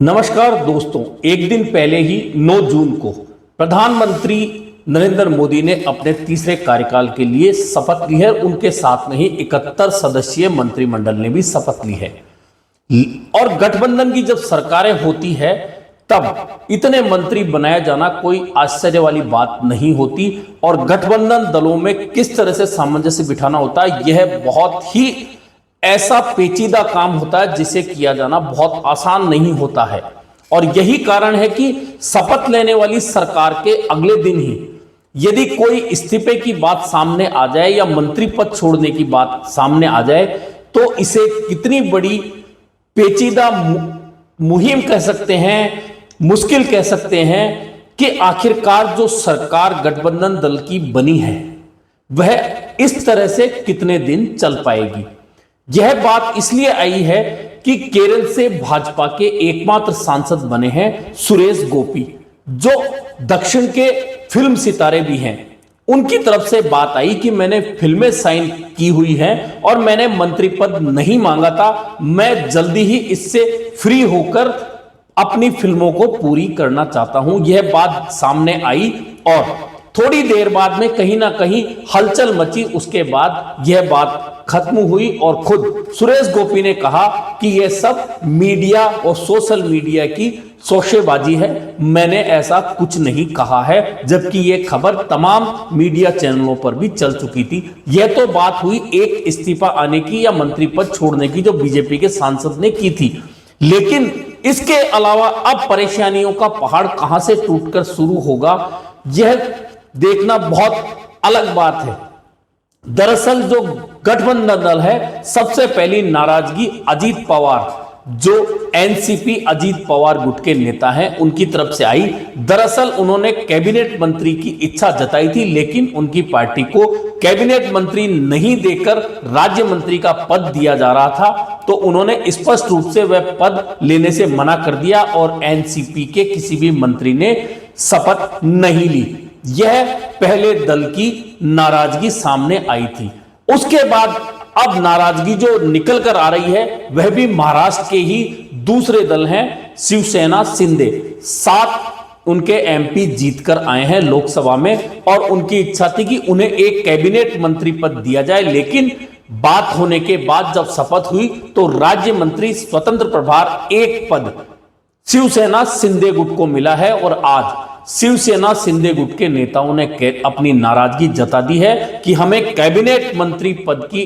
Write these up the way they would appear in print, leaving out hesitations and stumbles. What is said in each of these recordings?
नमस्कार दोस्तों, एक दिन पहले ही 9 जून को प्रधानमंत्री नरेंद्र मोदी ने अपने तीसरे कार्यकाल के लिए शपथ ली है। उनके साथ में ही 71 सदस्यीय मंत्रिमंडल ने भी शपथ ली है। और गठबंधन की जब सरकारें होती है तब इतने मंत्री बनाया जाना कोई आश्चर्य वाली बात नहीं होती। और गठबंधन दलों में किस तरह से सामंजस्य बिठाना होता है, यह बहुत ही ऐसा पेचीदा काम होता है जिसे किया जाना बहुत आसान नहीं होता है। और यही कारण है कि शपथ लेने वाली सरकार के अगले दिन ही यदि कोई इस्तीफे की बात सामने आ जाए या मंत्री पद छोड़ने की बात सामने आ जाए तो इसे कितनी बड़ी पेचीदा मुहिम कह सकते हैं, मुश्किल कह सकते हैं कि आखिरकार जो सरकार गठबंधन दल की बनी है वह इस तरह से कितने दिन चल पाएगी। यह बात इसलिए आई है कि केरल से भाजपा के एकमात्र सांसद बने हैं सुरेश गोपी, जो दक्षिण के फिल्म सितारे भी हैं। उनकी तरफ से बात आई कि मैंने फिल्में साइन की हुई हैं और मैंने मंत्री पद नहीं मांगा था, मैं जल्दी ही इससे फ्री होकर अपनी फिल्मों को पूरी करना चाहता हूं। यह बात सामने आई और थोड़ी देर बाद में कहीं ना कहीं हलचल मची। उसके बाद यह बात खत्म हुई और खुद सुरेश गोपी ने कहा कि यह सब मीडिया और सोशल मीडिया की शोशेबाजी है, मैंने ऐसा कुछ नहीं कहा है। जबकि यह खबर तमाम मीडिया चैनलों पर भी चल चुकी थी। यह तो बात हुई एक इस्तीफा आने की या मंत्री पद छोड़ने की जो बीजेपी के सांसद ने की थी। लेकिन इसके अलावा अब परेशानियों का पहाड़ कहां से टूटकर शुरू होगा, यह देखना बहुत अलग बात है। दरअसल जो गठबंधन दल है, सबसे पहली नाराजगी अजीत पवार, जो एनसीपी अजीत पवार गुट के नेता हैं, उनकी तरफ से आई। दरअसल उन्होंने कैबिनेट मंत्री की इच्छा जताई थी, लेकिन उनकी पार्टी को कैबिनेट मंत्री नहीं देकर राज्य मंत्री का पद दिया जा रहा था, तो उन्होंने स्पष्ट रूप से वह पद लेने से मना कर दिया और एनसीपी के किसी भी मंत्री ने शपथ नहीं ली। यह पहले दल की नाराजगी सामने आई थी। उसके बाद अब नाराजगी जो निकल कर आ रही है वह भी महाराष्ट्र के ही दूसरे दल हैं, शिवसेना शिंदे। 7 उनके एमपी जीतकर आए हैं लोकसभा में और उनकी इच्छा थी कि उन्हें एक कैबिनेट मंत्री पद दिया जाए। लेकिन बात होने के बाद जब शपथ हुई तो राज्य मंत्री स्वतंत्र प्रभार एक पद शिवसेना शिंदे गुट को मिला है। और आज शिवसेना शिंदे गुट के नेताओं ने अपनी नाराजगी जता दी है कि हमें कैबिनेट मंत्री पद की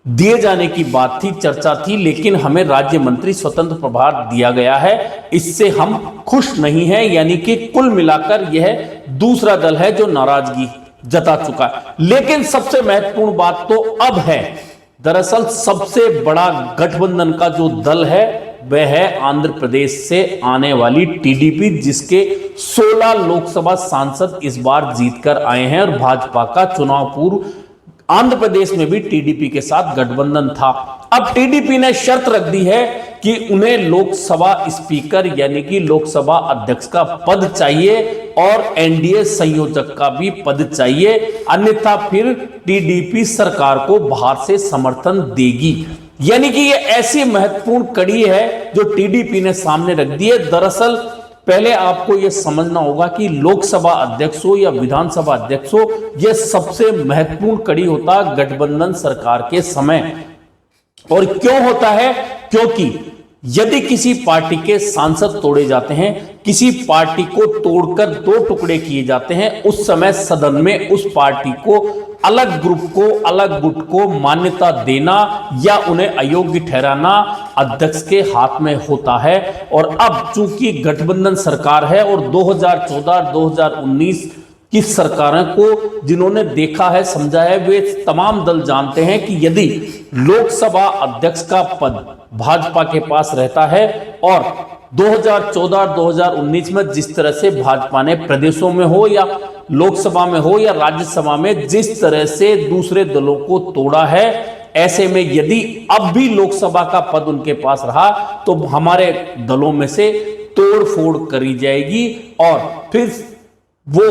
दिए जाने की बात थी, चर्चा थी, लेकिन हमें राज्य मंत्री स्वतंत्र प्रभार दिया गया है, इससे हम खुश नहीं हैं। यानी कि कुल मिलाकर यह दूसरा दल है जो नाराजगी जता चुका है। लेकिन सबसे महत्वपूर्ण बात तो अब है, दरअसल सबसे बड़ा गठबंधन का जो दल है वह है आंध्र प्रदेश से आने वाली टीडीपी, जिसके 16 लोकसभा सांसद इस बार जीतकर आए हैं। और भाजपा का चुनाव पूर्व आंध्र प्रदेश में भी टीडीपी के साथ गठबंधन था। अब टीडीपी ने शर्त रख दी है कि उन्हें लोकसभा स्पीकर यानी कि लोकसभा अध्यक्ष का पद चाहिए और एनडीए संयोजक का भी पद चाहिए, अन्यथा फिर टीडीपी सरकार को बाहर से समर्थन देगी। यानी कि ये ऐसी महत्वपूर्ण कड़ी है जो टीडीपी ने सामने रख दी है। दरअसल पहले आपको यह समझना होगा कि लोकसभा अध्यक्ष हो या विधानसभा अध्यक्ष हो, यह सबसे महत्वपूर्ण कड़ी होता है गठबंधन सरकार के समय। और क्यों होता है? क्योंकि यदि किसी पार्टी के सांसद तोड़े जाते हैं, किसी पार्टी को तोड़कर 2 टुकड़े किए जाते हैं, उस समय सदन में उस पार्टी को अलग ग्रुप को, अलग गुट को मान्यता देना या उन्हें अयोग्य ठहराना अध्यक्ष के हाथ में होता है। और अब चूंकि गठबंधन सरकार है और 2014-2019 की सरकारों को जिन्होंने देखा है, समझा है, वे तमाम दल जानते हैं कि यदि लोकसभा अध्यक्ष का पद भाजपा के पास रहता है और 2014-2019 में जिस तरह से भाजपा ने प्रदेशों में हो या लोकसभा में हो या राज्यसभा में जिस तरह से दूसरे दलों को तोड़ा है, ऐसे में यदि अब भी लोकसभा का पद उनके पास रहा तो हमारे दलों में से तोड़ फोड़ करी जाएगी और फिर वो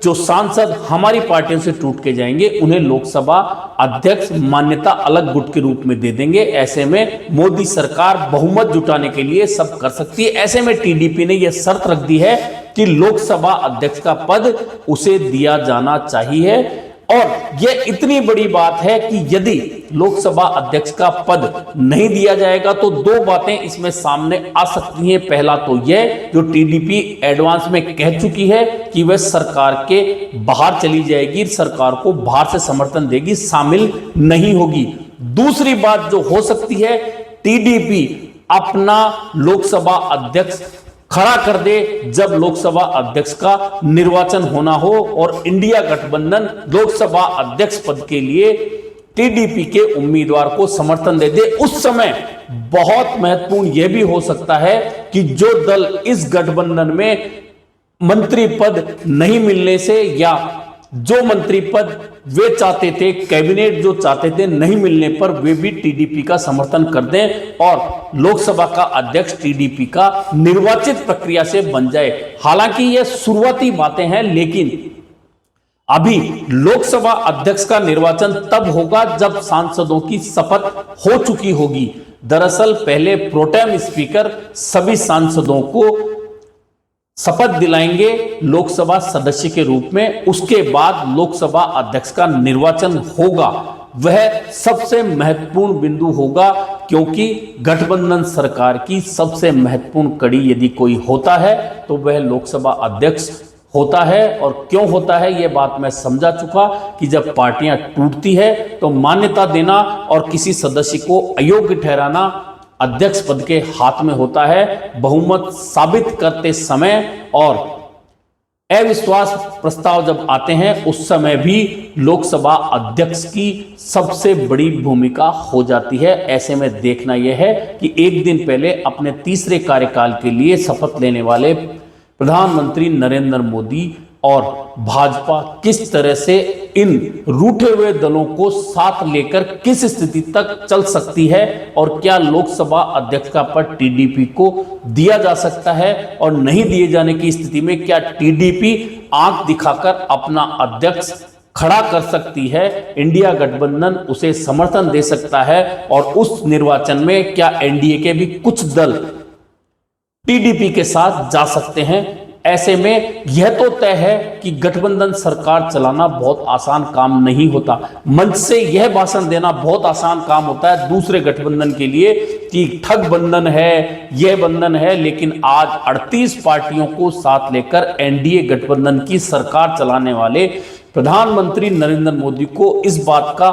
जो सांसद हमारी पार्टियों से टूट के जाएंगे उन्हें लोकसभा अध्यक्ष मान्यता अलग गुट के रूप में दे देंगे। ऐसे में मोदी सरकार बहुमत जुटाने के लिए सब कर सकती है। ऐसे में टीडीपी ने यह शर्त रख दी है कि लोकसभा अध्यक्ष का पद उसे दिया जाना चाहिए। और यह इतनी बड़ी बात है कि यदि लोकसभा अध्यक्ष का पद नहीं दिया जाएगा तो दो बातें इसमें सामने आ सकती हैं। पहला तो यह, जो टीडीपी एडवांस में कह चुकी है कि वह सरकार के बाहर चली जाएगी, सरकार को बाहर से समर्थन देगी, शामिल नहीं होगी। दूसरी बात जो हो सकती है, टीडीपी अपना लोकसभा अध्यक्ष खड़ा कर दे जब लोकसभा अध्यक्ष का निर्वाचन होना हो और इंडिया गठबंधन लोकसभा अध्यक्ष पद के लिए टीडीपी के उम्मीदवार को समर्थन दे दे। उस समय बहुत महत्वपूर्ण यह भी हो सकता है कि जो दल इस गठबंधन में मंत्री पद नहीं मिलने से या जो मंत्री पद वे चाहते थे, कैबिनेट जो चाहते थे नहीं मिलने पर, वे भी टीडीपी का समर्थन कर दें और लोकसभा का अध्यक्ष टीडीपी का निर्वाचित प्रक्रिया से बन जाए। हालांकि यह शुरुआती बातें हैं, लेकिन अभी लोकसभा अध्यक्ष का निर्वाचन तब होगा जब सांसदों की शपथ हो चुकी होगी। दरअसल पहले प्रोटेम स्पीकर सभी सांसदों को शपथ दिलाएंगे लोकसभा सदस्य के रूप में, उसके बाद लोकसभा अध्यक्ष का निर्वाचन होगा। वह सबसे महत्वपूर्ण बिंदु होगा, क्योंकि गठबंधन सरकार की सबसे महत्वपूर्ण कड़ी यदि कोई होता है तो वह लोकसभा अध्यक्ष होता है। और क्यों होता है यह बात मैं समझा चुका कि जब पार्टियां टूटती है तो मान्यता देना और किसी सदस्य को अयोग्य ठहराना अध्यक्ष पद के हाथ में होता है। बहुमत साबित करते समय और अविश्वास प्रस्ताव जब आते हैं उस समय भी लोकसभा अध्यक्ष की सबसे बड़ी भूमिका हो जाती है। ऐसे में देखना यह है कि एक दिन पहले अपने तीसरे कार्यकाल के लिए शपथ लेने वाले प्रधानमंत्री नरेंद्र मोदी और भाजपा किस तरह से इन रूठे हुए दलों को साथ लेकर किस स्थिति तक चल सकती है और क्या लोकसभा अध्यक्ष का पद टीडीपी को दिया जा सकता है, और नहीं दिए जाने की स्थिति में क्या टीडीपी आंख दिखाकर अपना अध्यक्ष खड़ा कर सकती है, इंडिया गठबंधन उसे समर्थन दे सकता है और उस निर्वाचन में क्या एनडीए के भी कुछ दल टीडीपी के साथ जा सकते हैं। ऐसे में यह तो तय है कि गठबंधन सरकार चलाना बहुत आसान काम नहीं होता। मंच से यह भाषण देना बहुत आसान काम होता है दूसरे गठबंधन के लिए कि ठग बंधन है, यह बंधन है, लेकिन आज 38 पार्टियों को साथ लेकर एनडीए गठबंधन की सरकार चलाने वाले प्रधानमंत्री नरेंद्र मोदी को इस बात का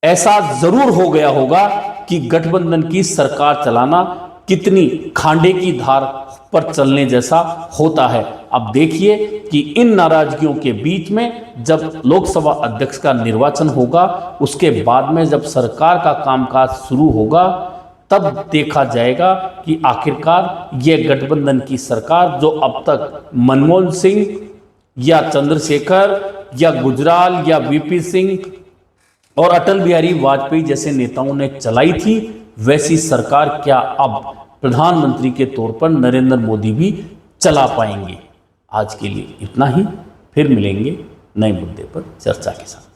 एहसास जरूर हो गया होगा कि गठबंधन की सरकार चलाना कितनी खांडे की धार पर चलने जैसा होता है। अब देखिए कि इन नाराजगियों के बीच में जब लोकसभा अध्यक्ष का निर्वाचन होगा, उसके बाद में जब सरकार का कामकाज शुरू होगा, तब देखा जाएगा कि आखिरकार यह गठबंधन की सरकार जो अब तक मनमोहन सिंह या चंद्रशेखर या गुजराल या वीपी सिंह और अटल बिहारी वाजपेयी जैसे नेताओं ने चलाई थी, वैसी सरकार क्या अब प्रधानमंत्री के तौर पर नरेंद्र मोदी भी चला पाएंगे। आज के लिए इतना ही, फिर मिलेंगे नए मुद्दे पर चर्चा के साथ।